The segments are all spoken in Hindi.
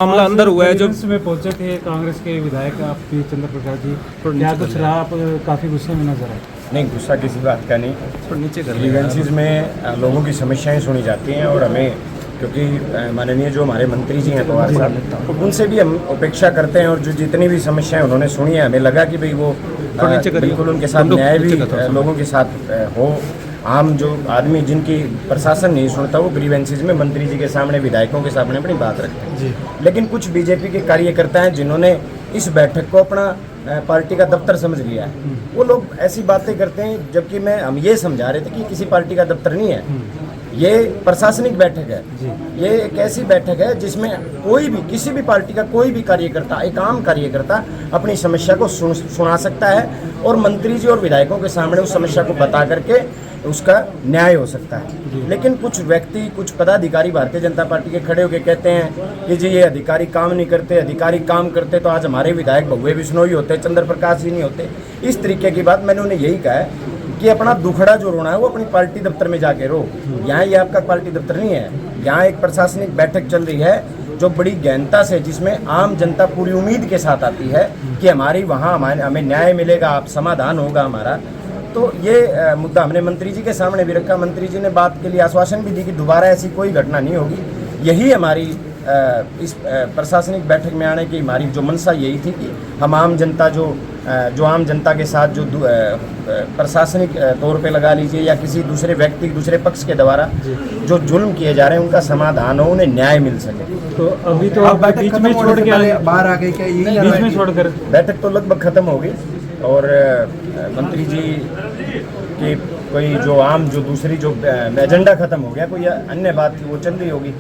मामला अंदर हुआ है जो में पहुंचे थे कांग्रेस के विधायक आप पी चंद्र प्रकाश जी, क्या कुछ रहा? आप काफ़ी गुस्से में नजर आए। नहीं, गुस्सा किसी बात का नहीं। नीचे कर ग्रीवेंसीज में लोगों की समस्याएं सुनी जाती हैं और हमें, क्योंकि माननीय जो हमारे मंत्री जी हैं पवार साहब, तो उनसे भी हम अपेक्षा करते हैं और जो जितनी भी समस्याएं उन्होंने सुनी है, हमें लगा कि भाई वो बिल्कुल उनके साथ न्याय भी लोगों के साथ हो। आम जो आदमी जिनकी प्रशासन नहीं सुनता वो ग्रीवेंसीज में मंत्री जी के सामने, विधायकों के सामने अपनी बात रखते हैं। लेकिन कुछ बीजेपी के कार्यकर्ता हैं जिन्होंने इस बैठक को अपना पार्टी का दफ्तर समझ लिया है। वो लोग ऐसी बातें करते हैं, जबकि हम ये समझा रहे थे कि किसी पार्टी का दफ्तर नहीं है, ये प्रशासनिक बैठक है। ये एक ऐसी बैठक है जिसमें कोई भी, किसी भी पार्टी का कोई भी कार्यकर्ता, एक आम कार्यकर्ता अपनी समस्या को सुना सकता है और मंत्री जी और विधायकों के सामने उस समस्या को बता करके उसका न्याय हो सकता है। लेकिन कुछ व्यक्ति, कुछ पदाधिकारी भारतीय जनता पार्टी के खड़े होकर कहते हैं कि जी ये अधिकारी काम नहीं करते, अधिकारी काम करते तो आज हमारे विधायक भगवे बिश्नोई होते, चंद्र प्रकाश जी नहीं होते। इस तरीके की बात मैंने उन्हें यही कहा है कि अपना दुखड़ा जो रोना है वो अपनी पार्टी दफ्तर में जाके रो। यहाँ ये आपका पार्टी दफ्तर नहीं है, यहाँ एक प्रशासनिक बैठक चल रही है जो बड़ी गहनता से, जिसमें आम जनता पूरी उम्मीद के साथ आती है कि हमारी वहाँ हमें न्याय मिलेगा, आप समाधान होगा हमारा। तो ये मुद्दा हमने मंत्री जी के सामने भी रखा। मंत्री जी ने बात के लिए आश्वासन भी दी कि दोबारा ऐसी कोई घटना नहीं होगी। यही हमारी इस प्रशासनिक बैठक में आने की हमारी जो मंशा यही थी कि हम आम जनता जो आम जनता के साथ जो प्रशासनिक तौर पे लगा लीजिए या किसी दूसरे व्यक्ति, दूसरे पक्ष के द्वारा जो जुल्म किए जा रहे हैं उनका समाधान हो, उन्हें न्याय मिल सके। तो अभी तो आप बीच में छोड़ के बाहर आ गए क्या? यही बीच में छोड़कर बैठक तो लगभग खत्म हो गई और मंत्री जी की कोई जो आम जो दूसरी जो एजेंडा खत्म हो गया, कोई अन्य बात थी वो चल रही होगी।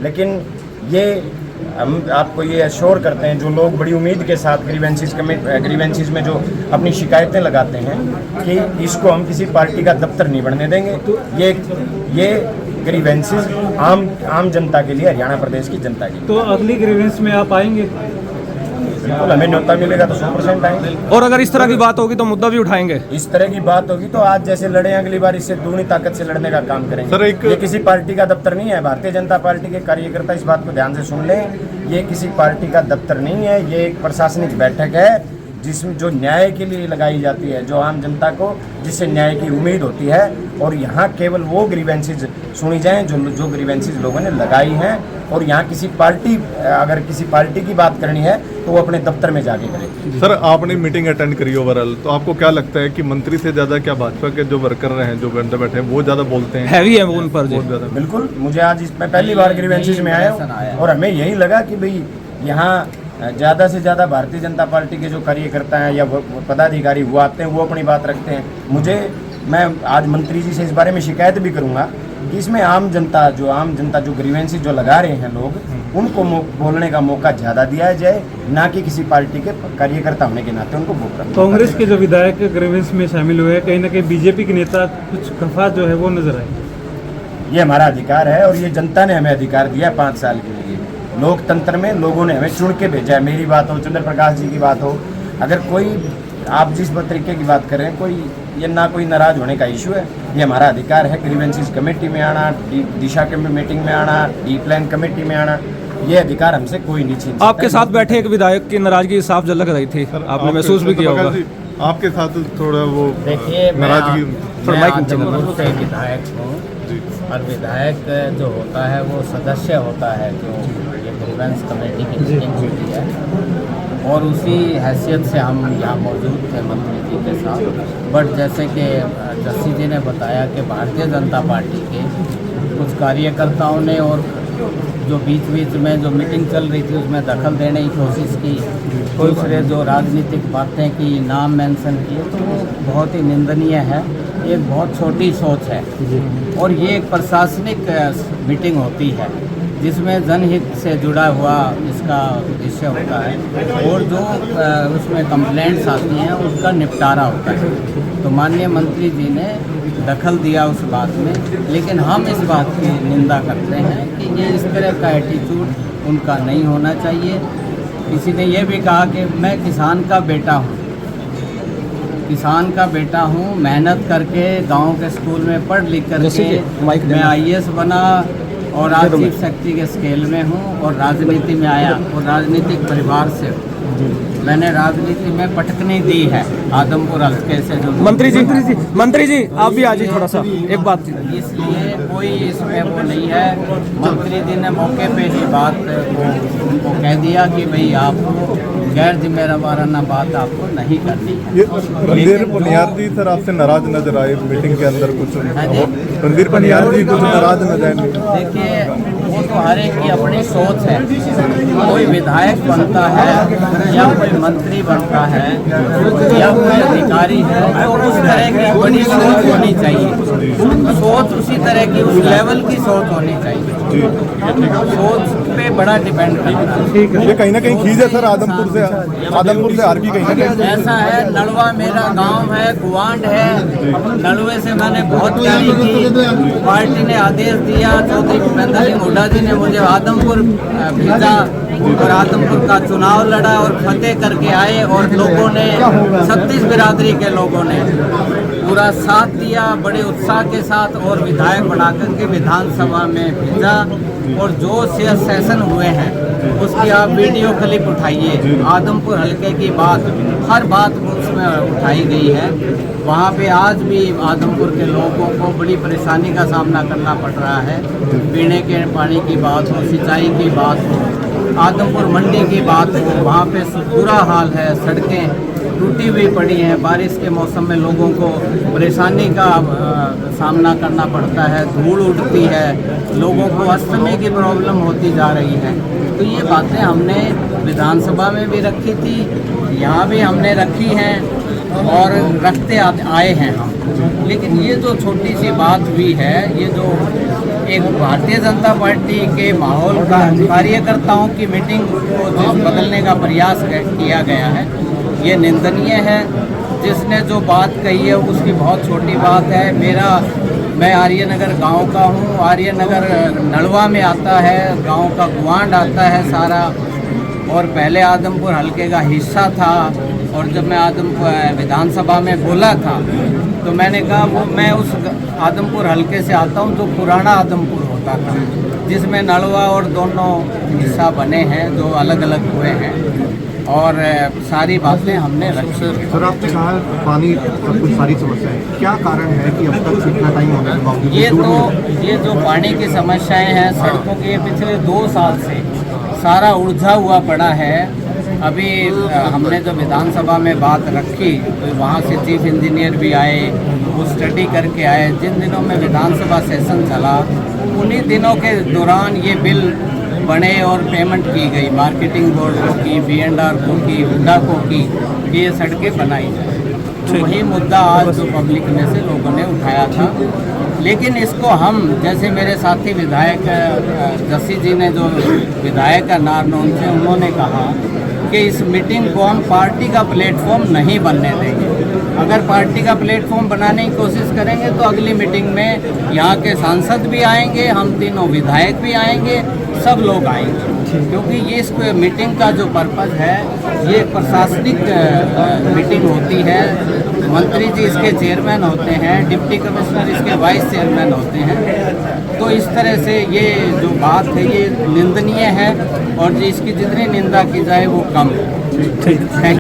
लेकिन ये हम आपको ये एश्योर करते हैं, जो लोग बड़ी उम्मीद के साथ ग्रीवेंसीज में जो अपनी शिकायतें लगाते हैं कि इसको हम किसी पार्टी का दफ्तर नहीं बनने देंगे। तो ये ग्रीवेंसीज आम जनता के लिए, हरियाणा प्रदेश की जनता के लिए। तो अगली ग्रीवेंस में आप आएंगे? बिल्कुल, हमें न्योता मिलेगा तो 100% आएंगे। और अगर इस तरह की बात होगी तो मुद्दा भी उठाएंगे। इस तरह की बात होगी तो आज जैसे लड़े, अगली बार इससे दूनी ताकत से लड़ने का काम करेंगे। ये किसी पार्टी का दफ्तर नहीं है। भारतीय जनता पार्टी के कार्यकर्ता इस बात को ध्यान से सुन लें, ये किसी पार्टी का दफ्तर नहीं है, ये एक प्रशासनिक बैठक है जिसमें जो न्याय के लिए लगाई जाती है, जो आम जनता को जिससे न्याय की उम्मीद होती है। और यहाँ केवल वो ग्रीवेंसीज सुनी जाएं जो ग्रीवेंसीज लोगों ने लगाई हैं। और यहाँ किसी पार्टी, अगर किसी पार्टी की बात करनी है तो वो अपने दफ्तर में जाके करें। सर, आपने मीटिंग अटेंड करी ओवरऑल, तो आपको क्या लगता है कि मंत्री से ज़्यादा क्या भाजपा के जो वर्कर रहे हैं, जो अंदर बैठे हैं, वो ज़्यादा बोलते हैं, हैवी है वो उन पर बहुत ज़्यादा? बिल्कुल, मुझे आज इसमें पहली बार ग्रीवेंसीज में आया हूँ और हमें यही लगा कि भाई यहाँ ज़्यादा से ज़्यादा भारतीय जनता पार्टी के जो कार्यकर्ता हैं या पदाधिकारी वो आते हैं, वो अपनी बात रखते हैं। मैं आज मंत्री जी से इस बारे में शिकायत भी करूँगा कि इसमें आम जनता जो ग्रीवेंसी जो लगा रहे हैं लोग, उनको बोलने का मौका ज़्यादा दिया जाए, ना कि किसी पार्टी के कार्यकर्ता होने के नाते उनको बोलकर। कांग्रेस के जो विधायक ग्रीवेंस में शामिल हुए, कहीं ना कहीं बीजेपी के नेता कुछ खफा जो है वो नजर आए। ये हमारा अधिकार है और ये जनता ने हमें अधिकार दिया 5 साल के लिए। लोकतंत्र में लोगों ने हमें चुन के भेजा है। मेरी बात हो, चंद्र प्रकाश जी की बात हो, अगर कोई आप जिस तरीके की बात कर रहे हैं, कोई ये ना कोई नाराज होने का इशू है। ये हमारा अधिकार है ग्रीवेंसीज कमेटी में आना, दिशा के मीटिंग में आना, डी प्लान कमेटी में आना, ये अधिकार हमसे कोई नहीं छीन सकता। आपके साथ बैठे एक विधायक की नाराजगी साफ झलक रही थी, आपने महसूस भी किया होगा। आपके साथ थोड़ा वो देखिए, नाराजगी। मैं आजमगढ़ से विधायक हूँ और विधायक जो होता है वो सदस्य होता है जो ये ग्रीवेंस कमेटी की मीटिंग होती है, और उसी हैसियत से हम यहाँ मौजूद थे मंत्री जी के साथ। बट जैसे कि जस्सी जी ने बताया कि भारतीय जनता पार्टी के कुछ कार्यकर्ताओं ने और जो बीच में जो मीटिंग चल रही थी उसमें दखल देने की कोशिश की, दूसरे जो राजनीतिक बातें की, नाम मेंशन किए, तो वो बहुत ही निंदनीय है। ये बहुत छोटी सोच है और ये एक प्रशासनिक मीटिंग होती है जिसमें जनहित से जुड़ा हुआ इसका विषय होता है और जो उसमें कंप्लेंट्स आती हैं उसका निपटारा होता है। तो माननीय मंत्री जी ने दखल दिया उस बात में, लेकिन हम इस बात की निंदा करते हैं कि ये इस तरह का एटीट्यूड उनका नहीं होना चाहिए। किसी ने ये भी कहा कि मैं किसान का बेटा हूँ, मेहनत करके गांव के स्कूल में पढ़ लिख करके मैं IAS बना, और आज चीफ सेक्रेटरी के स्केल में हूँ और राजनीति में आया और राजनीतिक परिवार से हूँ। मैंने राजनीति में पटकनी दी है आदमपुर हल्के से जो मंत्री जी आप भी आ जाइए थोड़ा सा एक बात। इसलिए कोई इसमें वो नहीं है। मंत्री जी ने मौके पे ही बात को उनको कह दिया कि भाई आपको गैर जिम्मेदाराना बात आपको नहीं करनी है। ये रणधीर पनियार जी सर आपसे नाराज नजर आए मीटिंग के अंदर कुछ? हाँ जी। रणधीर पनियार जी कुछ नाराज नजर आए? देखिए वो तो हर एक की अपनी सोच है। कोई विधायक बनता है या कोई मंत्री बनता है या कोई अधिकारी है तो उस तरह की बड़ी सोच होनी चाहिए। सोच उसी तरह की उस लेवल की सोच होनी चाहिए। सोच पे बड़ा डिपेंड करता है। ये कहीं ना कहीं खींच है सर आदमपुर से हार की कहीं ना कहीं? ऐसा है, नलवा मेरा गांव है, गुवांड है। नलवे से मैंने बहुत तैयारी की। पार्टी ने आदेश दिया, चौधरी भूपेंद्र सिंह हुड्डा जी ने मुझे आदमपुर भेजा और आदमपुर का चुनाव लड़ा और फतेह करके आए और लोगों ने 36 बिरादरी के लोगों ने पूरा साथ दिया बड़े उत्साह के साथ और विधायक बनाकर के विधानसभा में भेजा। और जो सेशन हुए हैं उसकी आप वीडियो क्लिप उठाइए। आदमपुर हल्के की बात, हर बात उसमें उठाई गई है। वहाँ पे आज भी आदमपुर के लोगों को बड़ी परेशानी का सामना करना पड़ रहा है। पीने के पानी की बात हो, सिंचाई की बात हो, आदमपुर मंडी की बात हो, वहाँ पे बुरा हाल है। सड़कें टूटी हुई पड़ी हैं। बारिश के मौसम में लोगों को परेशानी का सामना करना पड़ता है। धूल उड़ती है, लोगों को अस्थमा की प्रॉब्लम होती जा रही है। तो ये बातें हमने विधानसभा में भी रखी थी, यहाँ भी हमने रखी हैं और रखते आए हैं हम। लेकिन ये जो छोटी सी बात हुई है, ये जो एक भारतीय जनता पार्टी के माहौल का कार्यकर्ताओं की मीटिंग को बदलने का प्रयास किया गया है, ये निंदनीय है। जिसने जो बात कही है उसकी बहुत छोटी बात है। मैं आर्यनगर गांव का हूँ। आर्यनगर नलवा में आता है, गांव का गुवांड आता है सारा, और पहले आदमपुर हल्के का हिस्सा था। और जब मैं आदमपुर विधानसभा में बोला था तो मैंने कहा मैं उस आदमपुर हल्के से आता हूँ जो पुराना आदमपुर होता था, जिसमें नलवा और दोनों हिस्सा बने हैं जो अलग अलग हुए हैं। और सारी बातें हमने रखी। सर आपने कहा पानी सब कुछ सारी समस्याएं, क्या कारण है कि अब तक इतना टाइम होने के बावजूद ये जो पानी की समस्याएं हैं सड़कों की, पिछले 2 साल से सारा उलझा हुआ पड़ा है। अभी हमने जो विधानसभा में बात रखी तो वहाँ से चीफ इंजीनियर भी आए, वो स्टडी करके आए। जिन दिनों में विधानसभा सेशन चला उन्हीं दिनों के दौरान ये बिल बने और पेमेंट की गई। मार्केटिंग बोर्ड को की, B&R को की, हुड्डा को की कि ये सड़कें बनाई जाए। तो वही मुद्दा आज जो पब्लिक में से लोगों ने उठाया था। लेकिन इसको हम, जैसे मेरे साथी विधायक जस्सी जी ने जो विधायक का नारनौल से, उन्होंने कहा कि इस मीटिंग को हम पार्टी का प्लेटफॉर्म नहीं बनने देंगे। अगर पार्टी का प्लेटफॉर्म बनाने की कोशिश करेंगे तो अगली मीटिंग में यहाँ के सांसद भी आएंगे, हम तीनों विधायक भी आएंगे, सब लोग आएंगे। क्योंकि ये इस मीटिंग का जो पर्पज़ है, ये प्रशासनिक मीटिंग होती है। मंत्री जी इसके चेयरमैन होते हैं, डिप्टी कमिश्नर इसके वाइस चेयरमैन होते हैं। तो इस तरह से ये जो बात है ये निंदनीय है और इसकी जितनी निंदा की जाए वो कम है।